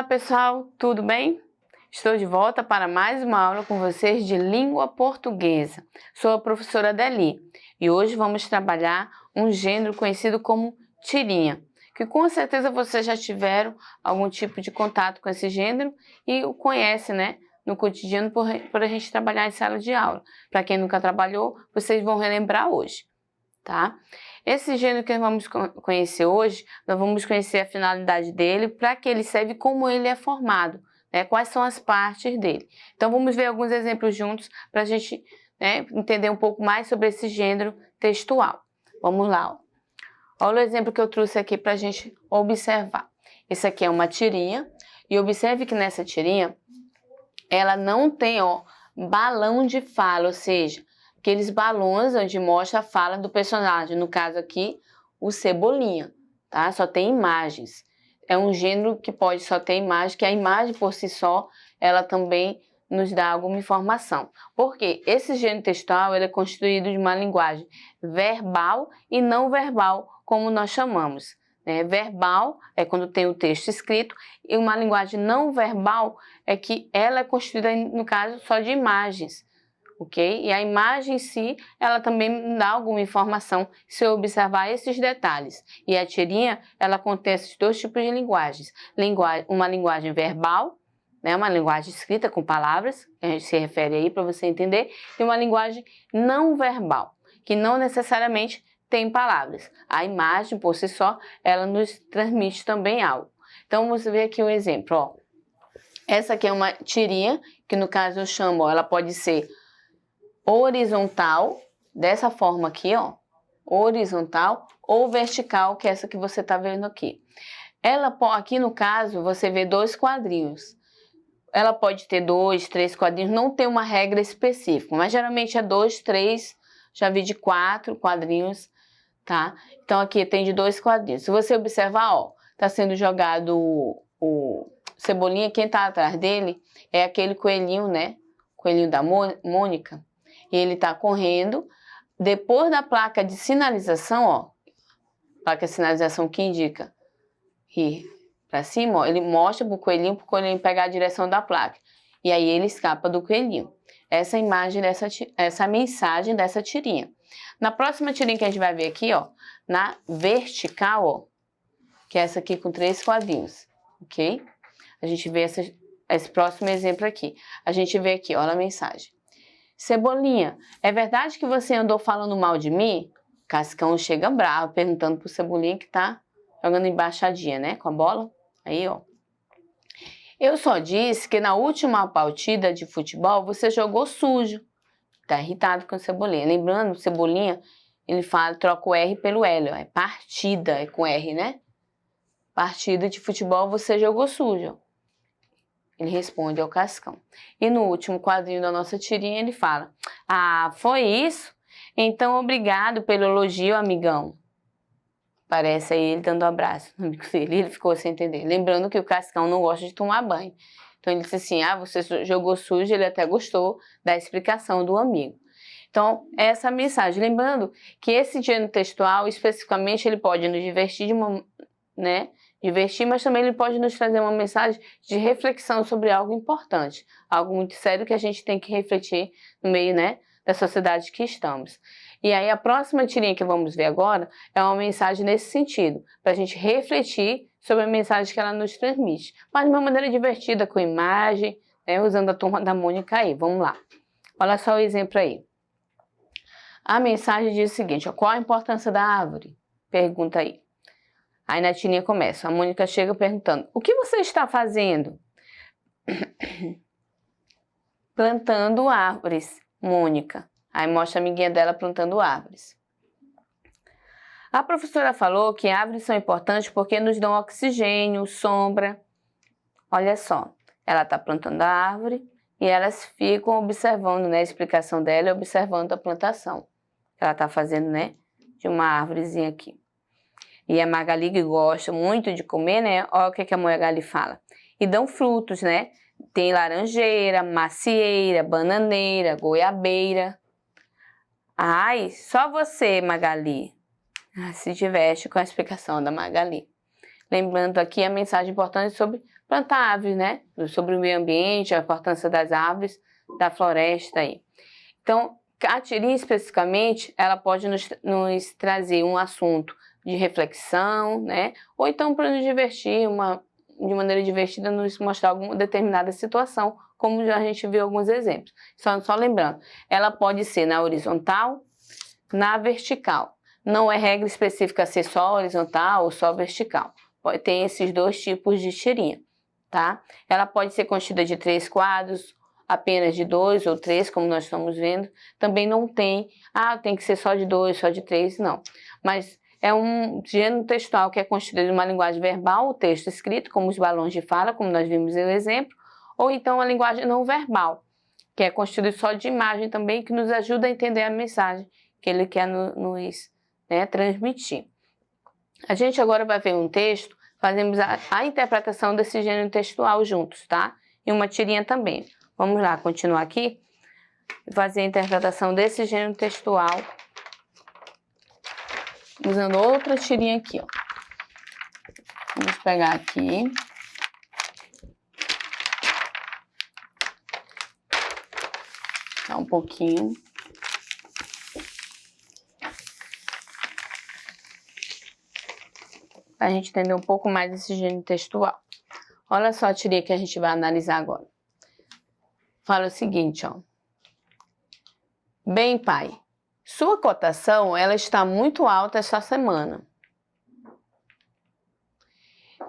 Olá pessoal, tudo bem? Estou de volta para mais uma aula com vocês de língua portuguesa. Sou a professora Adeli e hoje vamos trabalhar um gênero conhecido como tirinha, que com certeza vocês já tiveram algum tipo de contato com esse gênero e o conhecem, né? No cotidiano por a gente trabalhar em sala de aula. Para quem nunca trabalhou, vocês vão relembrar hoje, tá? Esse gênero que nós vamos conhecer hoje, nós vamos conhecer a finalidade dele, para que ele serve, como ele é formado, né? Quais são as partes dele. Então vamos ver alguns exemplos juntos para a gente, né, entender um pouco mais sobre esse gênero textual. Vamos lá. Olha o exemplo que eu trouxe aqui para a gente observar. Esse aqui é uma tirinha e observe que nessa tirinha ela não tem, balão de fala, ou seja, aqueles balões onde mostra a fala do personagem, no caso aqui, o Cebolinha, tá? Só tem imagens. É um gênero que pode só ter imagem, que a imagem por si só, ela também nos dá alguma informação. Porque esse gênero textual, ele é constituído de uma linguagem verbal e não verbal, como nós chamamos, né? Verbal é quando tem o texto escrito, e uma linguagem não verbal é que ela é constituída, no caso, só de imagens. Ok? E a imagem em si, ela também dá alguma informação se eu observar esses detalhes. E a tirinha, ela contém esses dois tipos de linguagens. Uma linguagem verbal, né? Uma linguagem escrita com palavras, que a gente se refere aí para você entender, e uma linguagem não verbal, que não necessariamente tem palavras. A imagem, por si só, ela nos transmite também algo. Então, vamos ver aqui um exemplo. Ó. Essa aqui é uma tirinha, que no caso eu chamo, ela pode ser horizontal, dessa forma aqui, ó, horizontal, ou vertical, que é essa que você tá vendo aqui. Ela, aqui no caso, você vê dois quadrinhos. Ela pode ter 2, 3 quadrinhos, não tem uma regra específica, mas geralmente é 2, 3, já vi de 4 quadrinhos, tá? Então aqui tem de 2 quadrinhos. Se você observar, ó, tá sendo jogado o Cebolinha, quem tá atrás dele é aquele coelhinho, né? Coelhinho da Mônica. E ele está correndo, depois da placa de sinalização, ó, placa de sinalização que indica ir para cima, ó, ele mostra para o coelhinho pegar a direção da placa. E aí ele escapa do coelhinho. Essa imagem, essa mensagem dessa tirinha. Na próxima tirinha que a gente vai ver aqui, ó, na vertical, ó, que é essa aqui com 3 quadrinhos, ok? A gente vê esse próximo exemplo aqui. A gente vê aqui, olha a mensagem. Cebolinha, é verdade que você andou falando mal de mim? Cascão chega bravo, perguntando pro Cebolinha que tá jogando embaixadinha, né, com a bola. Aí, ó. Eu só disse que na última partida de futebol você jogou sujo. Tá irritado com o Cebolinha. Lembrando, o Cebolinha, ele fala, troca o R pelo L, ó. É partida, é com R, né? Partida de futebol você jogou sujo. Ele responde ao Cascão. E no último quadrinho da nossa tirinha ele fala: ah, foi isso? Então obrigado pelo elogio, amigão. Parece aí ele dando um abraço no amigo dele. Ele ficou sem entender. Lembrando que o Cascão não gosta de tomar banho. Então ele disse assim: ah, você jogou sujo. Ele até gostou da explicação do amigo. Então, essa é a mensagem. Lembrando que esse gênero textual, especificamente, ele pode nos divertir de uma, né? Divertir, mas também ele pode nos trazer uma mensagem de reflexão sobre algo importante, algo muito sério que a gente tem que refletir no meio, né, da sociedade que estamos. E aí a próxima tirinha que vamos ver agora é uma mensagem nesse sentido, para a gente refletir sobre a mensagem que ela nos transmite, mas de uma maneira divertida, com imagem, né, usando a Turma da Mônica aí. Vamos lá. Olha só o exemplo aí. A mensagem diz o seguinte, ó, qual a importância da árvore? Pergunta aí. Aí na tirinha começa, a Mônica chega perguntando, o que você está fazendo? Plantando árvores, Mônica. Aí mostra a amiguinha dela plantando árvores. A professora falou que árvores são importantes porque nos dão oxigênio, sombra. Olha só, ela está plantando a árvore e elas ficam observando, né, a explicação dela é observando a plantação. Ela está fazendo, né, de uma árvorezinha aqui. E a Magali gosta muito de comer, né? Olha o que a Magali fala. E dão frutos, né? Tem laranjeira, macieira, bananeira, goiabeira. Ai, só você, Magali. Se diverte com a explicação da Magali. Lembrando aqui a mensagem importante sobre plantar árvores, né? Sobre o meio ambiente, a importância das árvores, da floresta aí. Então, a tirinha especificamente, ela pode nos trazer um assunto de reflexão, né? Ou então para nos divertir, de maneira divertida, nos mostrar alguma determinada situação, como a gente viu alguns exemplos. Só lembrando, ela pode ser na horizontal, na vertical. Não é regra específica ser só horizontal ou só vertical. Tem esses dois tipos de tirinha, tá? Ela pode ser constituída de 3 quadros, apenas de 2 ou 3, como nós estamos vendo. Também não tem, tem que ser só de 2, só de 3, não. Mas é um gênero textual que é constituído de uma linguagem verbal, o texto escrito, como os balões de fala, como nós vimos no exemplo, ou então a linguagem não verbal, que é constituído só de imagem também, que nos ajuda a entender a mensagem que ele quer nos transmitir. A gente agora vai ver um texto, fazemos a interpretação desse gênero textual juntos, tá? E uma tirinha também. Vamos lá, continuar aqui, fazer a interpretação desse gênero textual, usando outra tirinha aqui, ó. Vamos pegar aqui. Tá um pouquinho. Para a gente entender um pouco mais desse gênero textual. Olha só a tirinha que a gente vai analisar agora. Fala o seguinte, ó. Bem, pai, sua cotação ela está muito alta esta semana.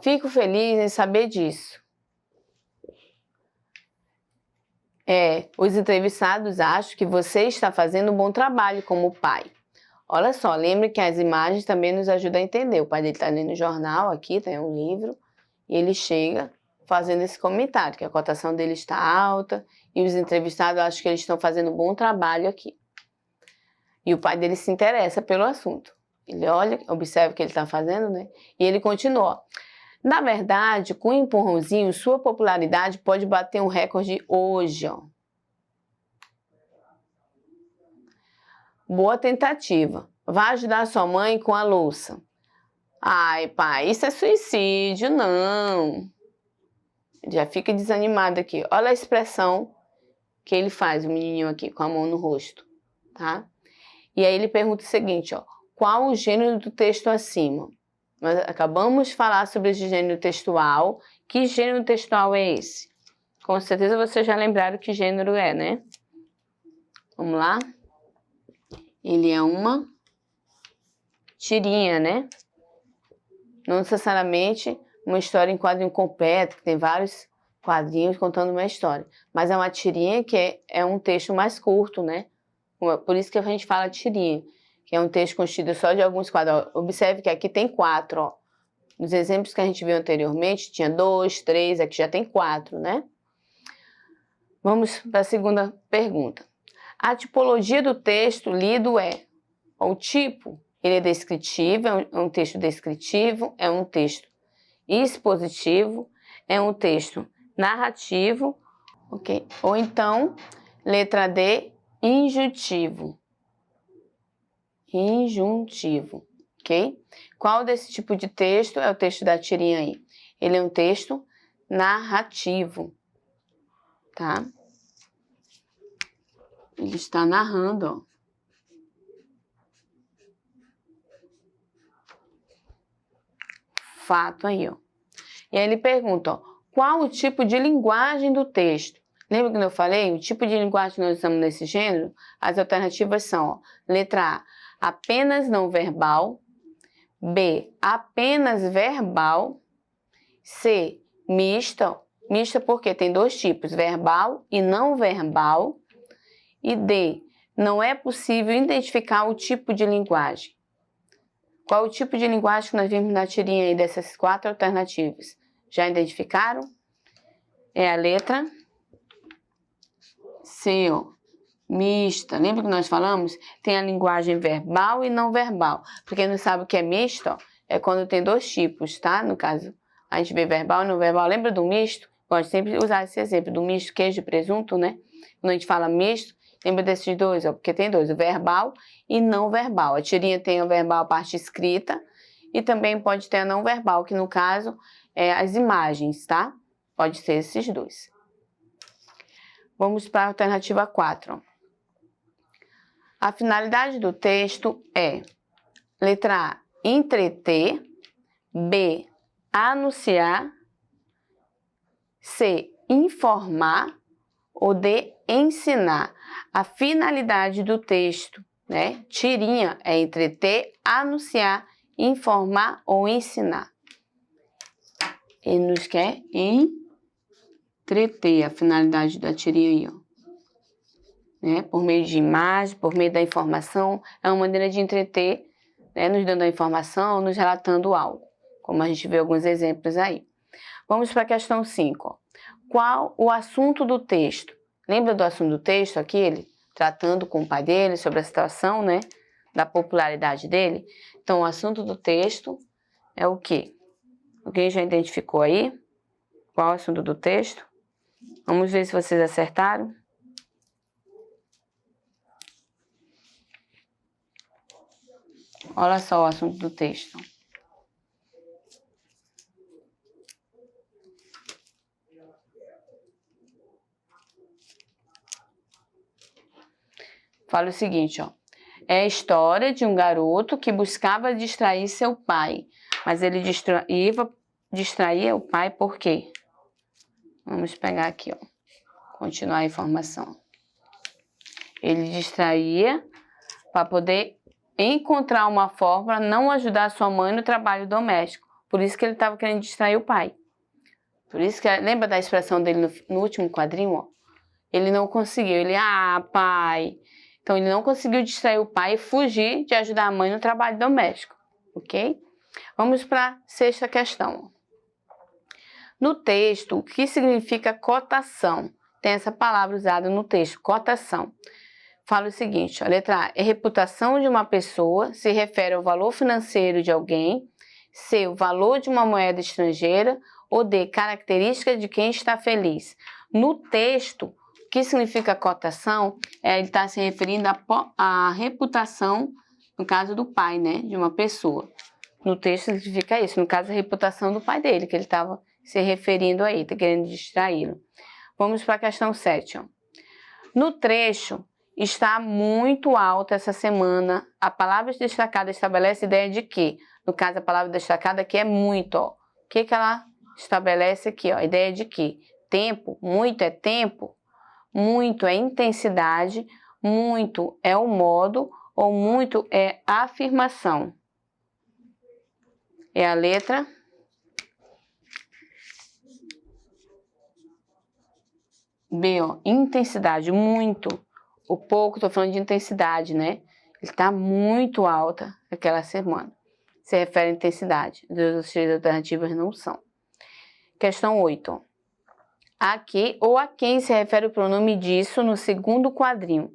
Fico feliz em saber disso. Os entrevistados acham que você está fazendo um bom trabalho como pai. Olha só, lembre que as imagens também nos ajudam a entender. O pai dele está lendo o jornal aqui, tem um livro, e ele chega fazendo esse comentário, que a cotação dele está alta, e os entrevistados acham que eles estão fazendo um bom trabalho aqui. E o pai dele se interessa pelo assunto. Ele olha, observa o que ele está fazendo, né? E ele continua. Na verdade, com um empurrãozinho, sua popularidade pode bater um recorde hoje, ó. Boa tentativa. Vá ajudar sua mãe com a louça. Ai, pai, isso é suicídio, não. Já fica desanimado aqui. Olha a expressão que ele faz, o menininho aqui, com a mão no rosto, tá? E aí ele pergunta o seguinte, ó. Qual o gênero do texto acima? Nós acabamos de falar sobre esse gênero textual. Que gênero textual é esse? Com certeza vocês já lembraram que gênero é, né? Vamos lá? Ele é uma tirinha, né? Não necessariamente uma história em quadrinho completo, que tem vários quadrinhos contando uma história. Mas é uma tirinha que é um texto mais curto, né? Por isso que a gente fala tirinha, que é um texto constituído só de alguns quadros. Observe que aqui tem 4, ó. Nos exemplos que a gente viu anteriormente, tinha 2, 3, aqui já tem 4, né? Vamos para a segunda pergunta. A tipologia do texto lido é o tipo, ele é descritivo, é um texto descritivo, é um texto expositivo, é um texto narrativo, ok? Ou então, letra D, injuntivo. Injuntivo, ok? Qual desse tipo de texto é o texto da tirinha aí? Ele é um texto narrativo, tá? Ele está narrando, ó. Fato aí, ó. E aí ele pergunta, ó, qual o tipo de linguagem do texto? Lembra que eu falei? O tipo de linguagem que nós usamos nesse gênero? As alternativas são, ó, letra A, apenas não verbal. B, apenas verbal. C, mista. Mista porque tem 2 tipos, verbal e não verbal. E D, não é possível identificar o tipo de linguagem. Qual o tipo de linguagem que nós vimos na tirinha aí dessas 4 alternativas? Já identificaram? É a letra C, ó, mista. Lembra que nós falamos? Tem a linguagem verbal e não verbal. Pra quem não sabe o que é misto, ó, é quando tem 2 tipos, tá? No caso, a gente vê verbal e não verbal. Lembra do misto? Gosto sempre de usar esse exemplo do misto, queijo e presunto, né? Quando a gente fala misto, lembra desses 2, ó, porque tem 2, o verbal e não verbal. A tirinha tem o verbal, a parte escrita, e também pode ter a não verbal, que no caso é as imagens, tá? Pode ser esses dois. Vamos para a alternativa 4. A finalidade do texto é: letra A, entreter, B, anunciar, C, informar ou D, ensinar. A finalidade do texto, né? Tirinha é entreter, anunciar, informar ou ensinar. Ele nos quer entreter, a finalidade da tirinha aí, ó. Né? Por meio de imagem, por meio da informação, é uma maneira de entreter, né? Nos dando a informação, nos relatando algo, como a gente vê alguns exemplos aí. Vamos para a questão 5. Ó. Qual o assunto do texto? Lembra do assunto do texto aqui? Ele tratando com o pai dele sobre a situação, né? Da popularidade dele. Então, o assunto do texto é o quê? Alguém já identificou aí? Qual o assunto do texto? Vamos ver se vocês acertaram. Olha só o assunto do texto. Fala o seguinte, ó. É a história de um garoto que buscava distrair seu pai, mas ele distraía o pai por quê? Vamos pegar aqui, ó. Continuar a informação. Ele distraía para poder encontrar uma forma para não ajudar sua mãe no trabalho doméstico. Por isso que ele estava querendo distrair o pai. Por isso que, lembra da expressão dele no último quadrinho, ó? Ele não conseguiu, pai. Então, ele não conseguiu distrair o pai e fugir de ajudar a mãe no trabalho doméstico, ok? Vamos para a 6ª questão. No texto, o que significa cotação? Tem essa palavra usada no texto, cotação. Fala o seguinte, ó, letra A, é reputação de uma pessoa, se refere ao valor financeiro de alguém. C, o valor de uma moeda estrangeira. Ou D, característica de quem está feliz. No texto, o que significa cotação? Ele está se referindo à reputação, no caso do pai, né, de uma pessoa. No texto significa isso, no caso a reputação do pai dele, que ele estava se referindo aí, está querendo distraí-lo. Vamos para a questão 7. Ó. No trecho, está muito alta essa semana. A palavra destacada estabelece a ideia de quê? No caso, a palavra destacada aqui é muito. Ó. O que ela estabelece aqui? Ó? A ideia de quê? Tempo. Muito é tempo. Muito é intensidade. Muito é o modo. Ou muito é afirmação. É a letra B, ó. Intensidade. Muito. O pouco, estou falando de intensidade, né? Ele está muito alta aquela semana. Se refere à intensidade. As outras 3 alternativas não são. Questão 8. A que ou a quem se refere o pronome disso no 2º quadrinho?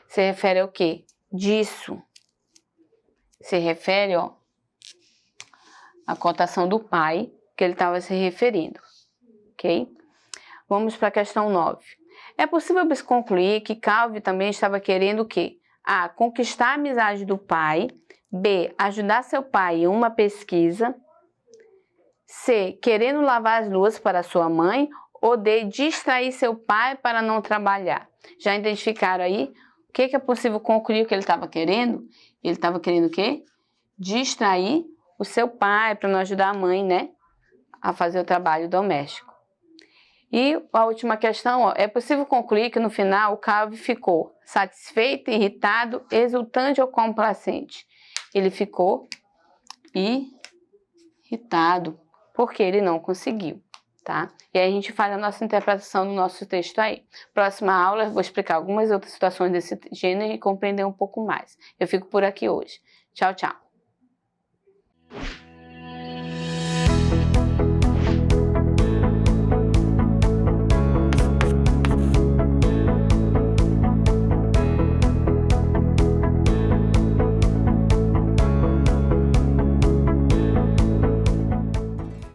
Se refere ao quê? Disso. Se refere, ó, à cotação do pai que ele estava se referindo. Ok? Vamos para a questão 9. É possível concluir que Calvi também estava querendo o quê? A. Conquistar a amizade do pai. B. Ajudar seu pai em uma pesquisa. C. Querendo lavar as louças para sua mãe. Ou D. Distrair seu pai para não trabalhar. Já identificaram aí? O que é possível concluir que ele estava querendo? Ele estava querendo o quê? Distrair o seu pai para não ajudar a mãe, né? A fazer o trabalho doméstico. E a última questão, ó, é possível concluir que no final o Calvi ficou satisfeito, irritado, exultante ou complacente? Ele ficou irritado, porque ele não conseguiu, tá? E aí a gente faz a nossa interpretação do nosso texto aí. Próxima aula eu vou explicar algumas outras situações desse gênero e compreender um pouco mais. Eu fico por aqui hoje. Tchau, tchau.